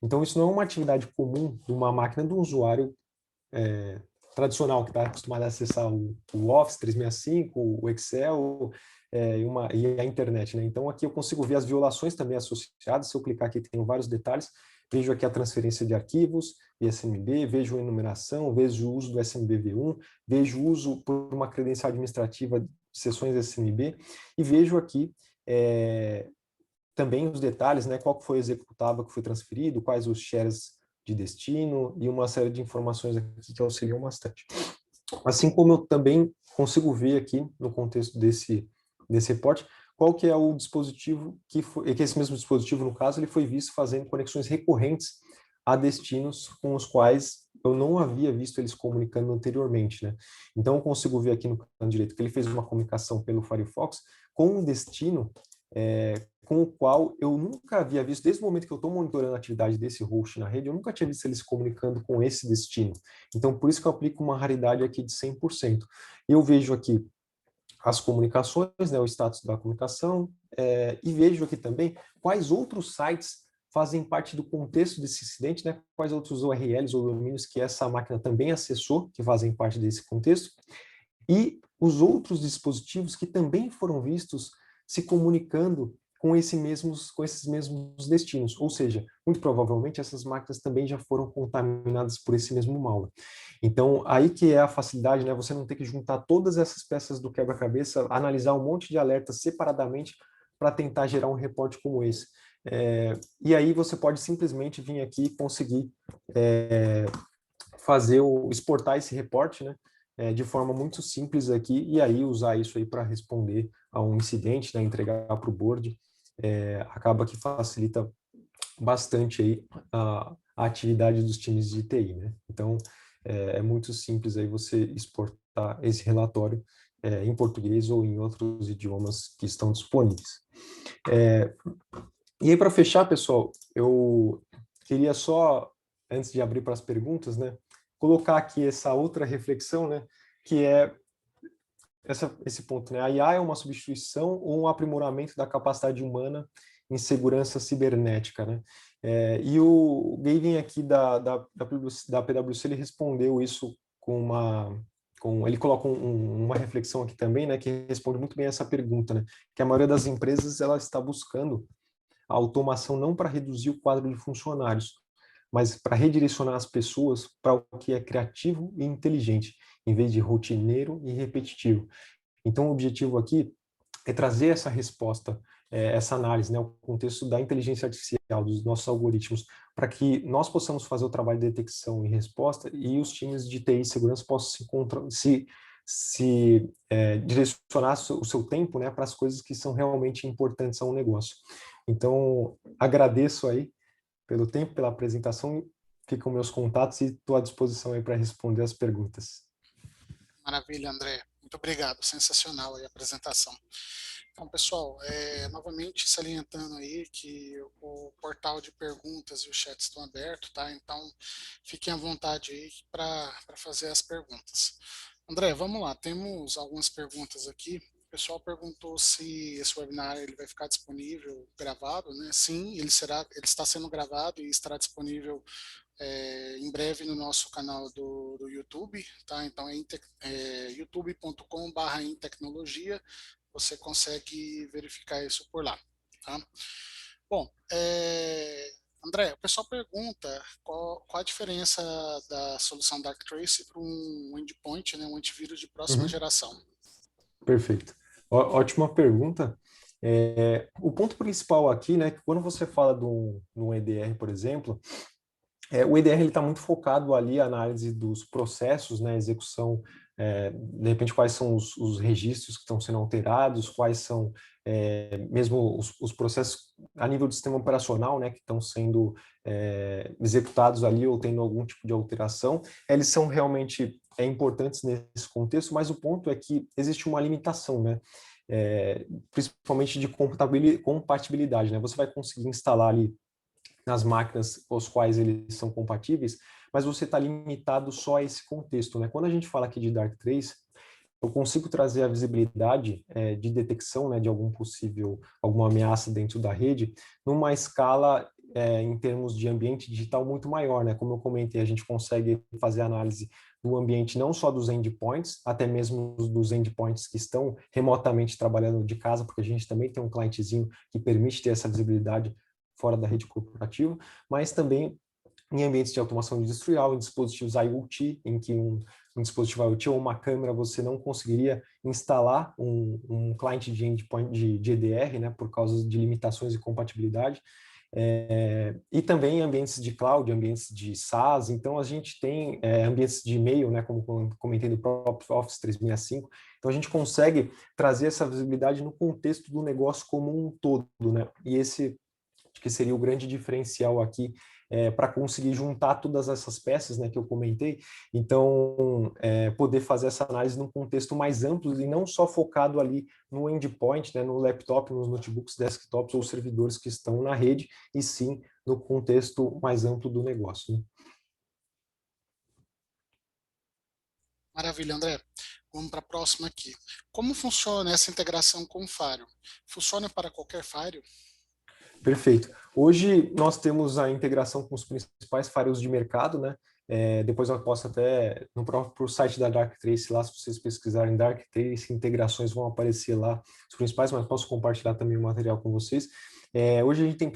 Então isso não é uma atividade comum de uma máquina de um usuário tradicional, que está acostumado a acessar o Office 365, o Excel e a internet, né? Então aqui eu consigo ver as violações também associadas. Se eu clicar aqui, tem vários detalhes. Vejo aqui a transferência de arquivos, SMB, vejo a enumeração, vejo o uso do SMB-V1, vejo o uso por uma credencial administrativa de sessões SMB, e vejo aqui também os detalhes, né? Qual que foi o executável que foi transferido, quais os shares de destino e uma série de informações aqui que auxiliam bastante. Assim como eu também consigo ver aqui, no contexto desse reporte, qual que é o dispositivo que esse mesmo dispositivo, no caso, ele foi visto fazendo conexões recorrentes a destinos com os quais eu não havia visto eles comunicando anteriormente, né? Então, eu consigo ver aqui no canto direito que ele fez uma comunicação pelo Firefox com um destino com o qual eu nunca havia visto, desde o momento que eu estou monitorando a atividade desse host na rede, eu nunca tinha visto eles se comunicando com esse destino. Então, por isso que eu aplico uma raridade aqui de 100%. Eu vejo aqui as comunicações, né, o status da comunicação, e vejo aqui também quais outros sites fazem parte do contexto desse incidente, né, quais outros URLs ou domínios que essa máquina também acessou, que fazem parte desse contexto, e os outros dispositivos que também foram vistos se comunicando com esses mesmos destinos, ou seja, muito provavelmente essas máquinas também já foram contaminadas por esse mesmo malware. Então, aí que é a facilidade, né? Você não ter que juntar todas essas peças do quebra-cabeça, analisar um monte de alertas separadamente para tentar gerar um reporte como esse. E aí você pode simplesmente vir aqui e conseguir exportar esse reporte, né? De forma muito simples aqui, e aí usar isso aí para responder a um incidente, né? Entregar para o board, acaba que facilita bastante aí a atividade dos times de TI, né? Então, é muito simples aí você exportar esse relatório em português ou em outros idiomas que estão disponíveis. E aí, para fechar, pessoal, eu queria só, antes de abrir para as perguntas, né, colocar aqui essa outra reflexão, né, que é esse ponto, né? A IA é uma substituição ou um aprimoramento da capacidade humana em segurança cibernética, né? E o Gavin aqui da PwC, ele respondeu isso ele coloca uma reflexão aqui também, né, que responde muito bem essa pergunta, né? Que a maioria das empresas ela está buscando a automação não para reduzir o quadro de funcionários, mas para redirecionar as pessoas para o que é criativo e inteligente, em vez de rotineiro e repetitivo. Então, o objetivo aqui é trazer essa resposta, essa análise, né, o contexto da inteligência artificial, dos nossos algoritmos, para que nós possamos fazer o trabalho de detecção e resposta e os times de TI e segurança possam direcionar o seu tempo, né, para as coisas que são realmente importantes ao negócio. Então, agradeço aí pelo tempo, pela apresentação, ficam meus contatos e estou à disposição aí para responder as perguntas. Maravilha, André. Muito obrigado. Sensacional aí a apresentação. Então, pessoal, novamente salientando aí que o portal de perguntas e o chat estão abertos, tá? Então, fiquem à vontade aí para fazer as perguntas. André, vamos lá. Temos algumas perguntas aqui. O pessoal perguntou se esse webinar ele vai ficar disponível gravado, né? Sim, ele está sendo gravado e estará disponível em breve no nosso canal do YouTube, tá? Então é youtube.com/intecnologia, você consegue verificar isso por lá, tá? Bom, André, o pessoal pergunta qual a diferença da solução Darktrace para um endpoint, né, um antivírus de próxima geração. Perfeito. Ótima pergunta. O ponto principal aqui, né, que quando você fala de um EDR, por exemplo, o EDR está muito focado ali a análise dos processos, né, execução, de repente quais são os registros que estão sendo alterados, quais são mesmo os processos a nível do sistema operacional, né, que estão sendo executados ali ou tendo algum tipo de alteração. Eles são realmente importantes nesse contexto, mas o ponto é que existe uma limitação, né? Principalmente de compatibilidade, né? Você vai conseguir instalar ali nas máquinas com as quais eles são compatíveis, mas você está limitado só a esse contexto, né? Quando a gente fala aqui de Darktrace, eu consigo trazer a visibilidade de detecção, né, de alguma ameaça dentro da rede, numa escala em termos de ambiente digital muito maior, né? Como eu comentei, a gente consegue fazer análise do ambiente não só dos endpoints, até mesmo dos endpoints que estão remotamente trabalhando de casa, porque a gente também tem um clientezinho que permite ter essa visibilidade fora da rede corporativa, mas também em ambientes de automação industrial, em dispositivos IoT, em que um dispositivo IoT ou uma câmera você não conseguiria instalar um cliente de endpoint de EDR, né, por causa de limitações de compatibilidade. E também ambientes de cloud, ambientes de SaaS. Então a gente tem ambientes de e-mail, né, como comentei do próprio Office 365. Então a gente consegue trazer essa visibilidade no contexto do negócio como um todo, né? E esse acho que seria o grande diferencial aqui para conseguir juntar todas essas peças, né, que eu comentei. Então, poder fazer essa análise num contexto mais amplo e não só focado ali no endpoint, né, no laptop, nos notebooks, desktops ou servidores que estão na rede, e sim no contexto mais amplo do negócio, né? Maravilha, André. Vamos para a próxima aqui. Como funciona essa integração com o Firewall? Funciona para qualquer Firewall? Perfeito. Hoje nós temos a integração com os principais firewalls de mercado, né? Depois eu posso até, no próprio site da Darktrace lá, se vocês pesquisarem Darktrace, integrações vão aparecer lá, os principais, mas posso compartilhar também o material com vocês. Hoje a gente tem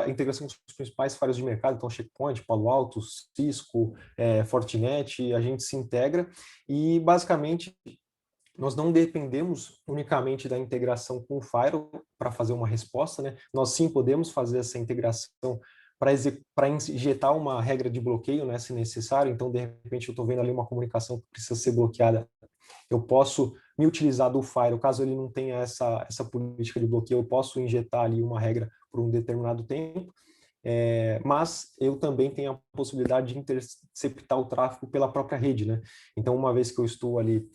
integração com os principais firewalls de mercado, então Checkpoint, Palo Alto, Cisco, Fortinet, a gente se integra e basicamente nós não dependemos unicamente da integração com o Firewall para fazer uma resposta, né? Nós sim podemos fazer essa integração para injetar uma regra de bloqueio, né, se necessário. Então, de repente, eu estou vendo ali uma comunicação que precisa ser bloqueada. Eu posso me utilizar do Firewall, caso ele não tenha essa política de bloqueio, eu posso injetar ali uma regra por um determinado tempo. Mas eu também tenho a possibilidade de interceptar o tráfego pela própria rede, né? Então, uma vez que eu estou ali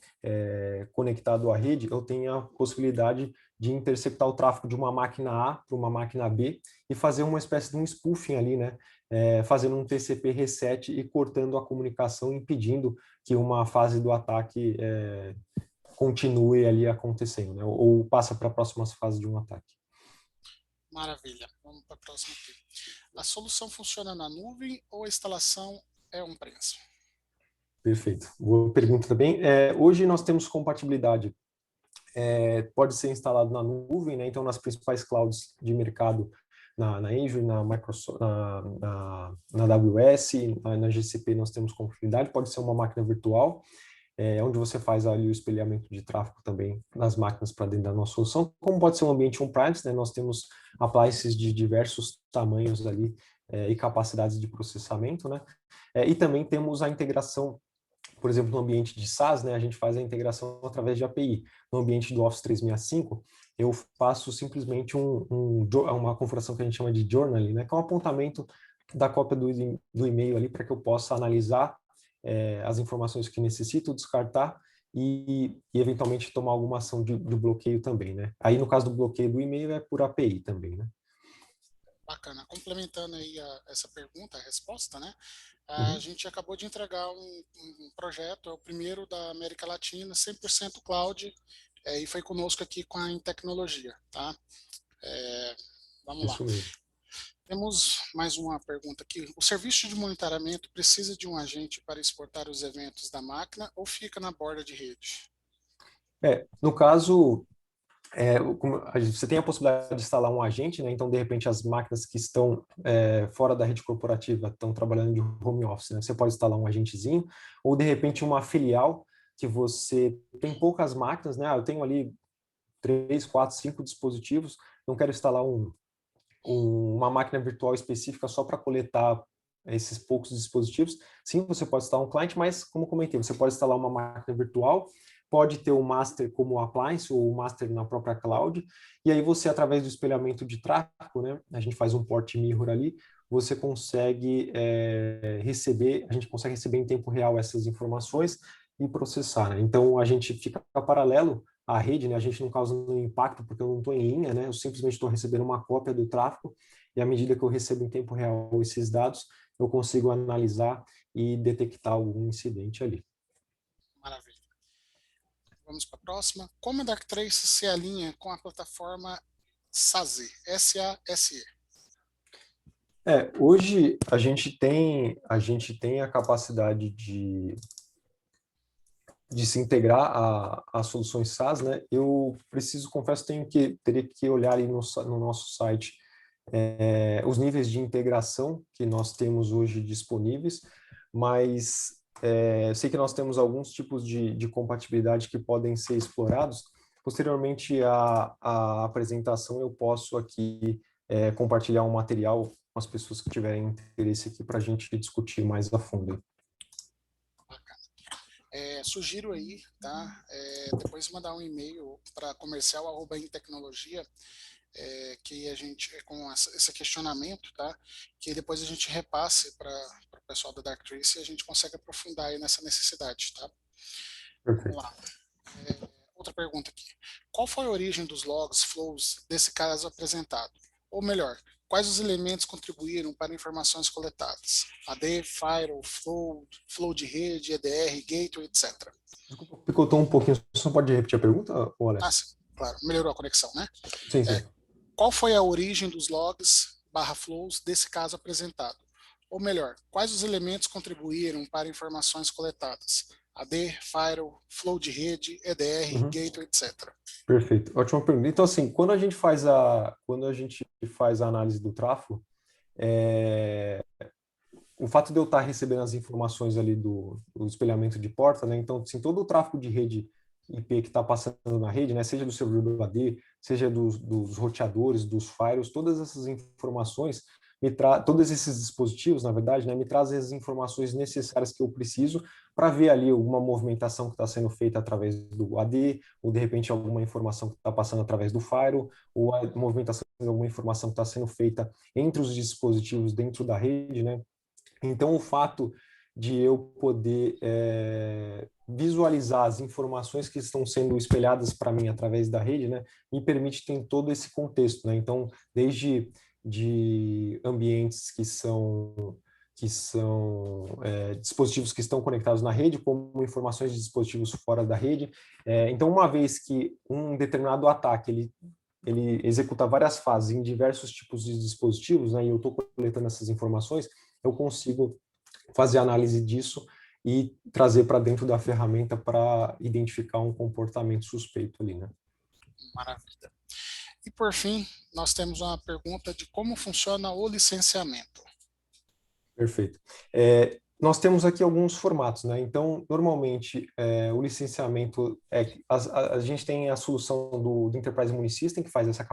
conectado à rede, eu tenho a possibilidade de interceptar o tráfego de uma máquina A para uma máquina B e fazer uma espécie de um spoofing ali, né? Fazendo um TCP reset e cortando a comunicação, impedindo que uma fase do ataque continue ali acontecendo, né? Ou passa para próximas fases de um ataque. Maravilha. Vamos para a próxima aqui. A solução funciona na nuvem ou a instalação é on-premise? Perfeito. Boa pergunta também. Hoje nós temos compatibilidade. Pode ser instalado na nuvem, né? Então nas principais clouds de mercado na Azure, na Microsoft, na AWS, na GCP nós temos confiabilidade, pode ser uma máquina virtual, onde você faz ali o espelhamento de tráfego também nas máquinas para dentro da nossa solução, como pode ser um ambiente on-premise, né? Nós temos appliances de diversos tamanhos ali e capacidades de processamento, né? E também temos a integração, por exemplo, no ambiente de SaaS, né, a gente faz a integração através de API. No ambiente do Office 365, eu faço simplesmente uma configuração que a gente chama de journaling, né, que é um apontamento da cópia do e-mail ali para que eu possa analisar as informações que necessito, descartar e eventualmente tomar alguma ação de bloqueio também, né? Aí, no caso do bloqueio do e-mail, é por API também, né? Bacana. Complementando aí essa pergunta, a resposta, né? A Uhum. gente acabou de entregar um projeto, é o primeiro da América Latina, 100% cloud, e foi conosco aqui com a tecnologia, tá? Vamos lá. Isso mesmo. Temos mais uma pergunta aqui. O serviço de monitoramento precisa de um agente para exportar os eventos da máquina ou fica na borda de rede? No caso, você tem a possibilidade de instalar um agente, né? Então, de repente, as máquinas que estão fora da rede corporativa estão trabalhando de home office, né? Você pode instalar um agentezinho, ou de repente uma filial que você tem poucas máquinas, né? Eu tenho ali 3, 4, 5 dispositivos, não quero instalar uma máquina virtual específica só para coletar esses poucos dispositivos. Sim, você pode instalar um cliente, mas, como comentei, você pode instalar uma máquina virtual, pode ter o master como appliance ou o master na própria cloud, e aí você, através do espelhamento de tráfego, né, a gente faz um port mirror ali, você consegue receber, a gente consegue receber em tempo real essas informações e processar, né? Então, a gente fica paralelo à rede, né? A gente não causa nenhum impacto porque eu não estou em linha, né? Eu simplesmente estou recebendo uma cópia do tráfego e à medida que eu recebo em tempo real esses dados, eu consigo analisar e detectar algum incidente ali. Maravilha. Vamos para a próxima. Como a Darktrace se alinha com a plataforma SASE? S-A-S-E. Hoje a gente tem a capacidade de se integrar a soluções SaaS, né? Eu preciso, confesso, teria que olhar ali no nosso site os níveis de integração que nós temos hoje disponíveis, mas eu sei que nós temos alguns tipos de compatibilidade que podem ser explorados. Posteriormente à apresentação, eu posso aqui compartilhar um material com as pessoas que tiverem interesse aqui para a gente discutir mais a fundo. Sugiro aí, tá? Depois mandar um e-mail para comercial@intecnologia, que a gente, com esse questionamento, tá? Que depois a gente repasse para o pessoal da Darktrace e a gente consegue aprofundar aí nessa necessidade, tá? Vamos Perfeito. lá. Outra pergunta aqui. Qual foi a origem dos logs, flows desse caso apresentado? Ou melhor, quais os elementos contribuíram para informações coletadas? AD, Firewall, flow de rede, EDR, gateway, etc. Desculpa, picotou um pouquinho. Você pode repetir a pergunta, Sim, Alex? claro, melhorou a conexão, né? Sim, É, sim. qual foi a origem dos logs barra flows desse caso apresentado? Ou melhor, quais os elementos contribuíram para informações coletadas? AD, Firewall, flow de rede, EDR, Uhum. gateway, etc. Perfeito. Ótima pergunta. Então, assim, quando a gente faz a análise do tráfego, o fato de eu estar recebendo as informações ali do espelhamento de porta, né? Então, assim, todo o tráfego de rede IP que está passando na rede, né? Seja do servidor do AD, seja dos roteadores, dos firewalls, todas essas informações todos esses dispositivos, na verdade, né, me trazem as informações necessárias que eu preciso para ver ali alguma movimentação que está sendo feita através do AD, ou de repente alguma informação que está passando através do firewall, ou a movimentação de alguma informação que está sendo feita entre os dispositivos dentro da rede, né? Então, o fato de eu poder visualizar as informações que estão sendo espelhadas para mim através da rede, né, me permite ter todo esse contexto, né? Então, desde de ambientes que são dispositivos que estão conectados na rede, como informações de dispositivos fora da rede. Então, uma vez que um determinado ataque ele executa várias fases em diversos tipos de dispositivos, né, e eu estou coletando essas informações, eu consigo fazer análise disso e trazer para dentro da ferramenta para identificar um comportamento suspeito ali, né? Maravilha. E, por fim, nós temos uma pergunta de como funciona o licenciamento. Perfeito. Nós temos aqui alguns formatos, né? Então, normalmente, o licenciamento a gente tem a solução do Enterprise Money System, que faz essa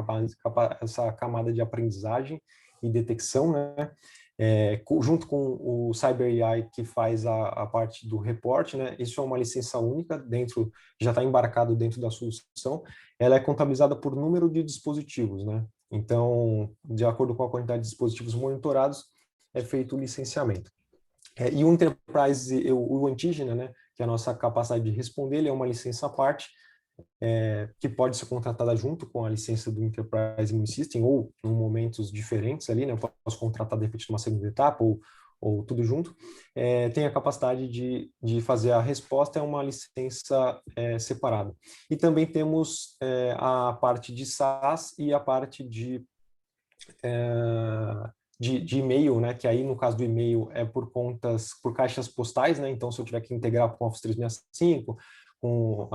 camada de aprendizagem e detecção, né? Junto com o Cyber AI, que faz a parte do reporte, né? Isso é uma licença única dentro, já está embarcado dentro da solução. Ela é contabilizada por número de dispositivos, né? Então, de acordo com a quantidade de dispositivos monitorados, é feito o licenciamento. E o Enterprise, o Antígena, né, que é a nossa capacidade de responder, ele é uma licença à parte, que pode ser contratada junto com a licença do Enterprise Immune System, ou em momentos diferentes ali, né, eu posso contratar de repente numa segunda etapa, ou tudo junto. Tem a capacidade de fazer a resposta, é uma licença separada. E também temos a parte de SaaS e a parte de e-mail, né? Que aí no caso do e-mail é por contas, por caixas postais, né? Então se eu tiver que integrar com o Office 365, com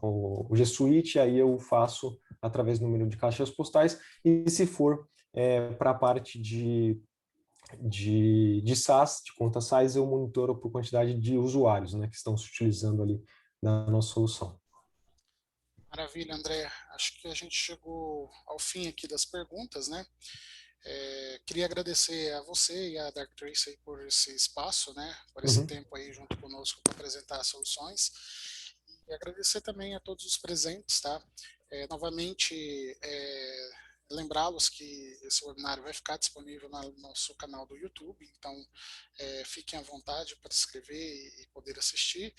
o G Suite, aí eu faço através do número de caixas postais. E se for para a parte de SaaS, de conta SaaS, eu monitoro por quantidade de usuários, né? Que estão se utilizando ali na nossa solução. Maravilha, André. Acho que a gente chegou ao fim aqui das perguntas, né? Queria agradecer a você e a Dark Trace aí por esse espaço, né? Por esse Uhum. tempo aí junto conosco para apresentar as soluções. E agradecer também a todos os presentes, tá? Novamente, lembrá-los que esse webinário vai ficar disponível no nosso canal do YouTube, então fiquem à vontade para se inscrever e poder assistir.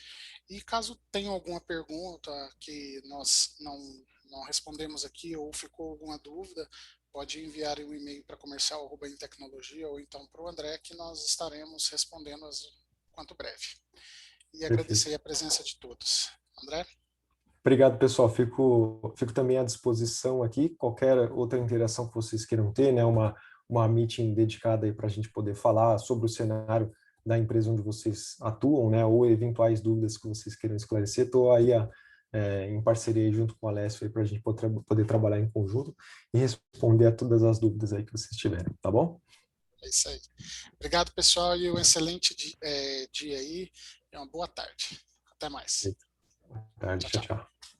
E caso tenham alguma pergunta que nós não respondemos aqui ou ficou alguma dúvida, pode enviar um e-mail para comercial@intecnologia ou então para o André, que nós estaremos respondendo quanto breve. E Perfeito. agradecer a presença de todos. André? Obrigado, pessoal. Fico também à disposição aqui. Qualquer outra interação que vocês queiram ter, né? Uma meeting dedicada aí para a gente poder falar sobre o cenário da empresa onde vocês atuam, né? Ou eventuais dúvidas que vocês queiram esclarecer. Estou aí em parceria aí junto com o Alessio para a gente poder trabalhar em conjunto e responder a todas as dúvidas aí que vocês tiverem, tá bom? É isso aí. Obrigado, pessoal, e um excelente dia aí e uma boa tarde. Até mais. Boa tarde. Tchau, Tchau, tchau. tchau.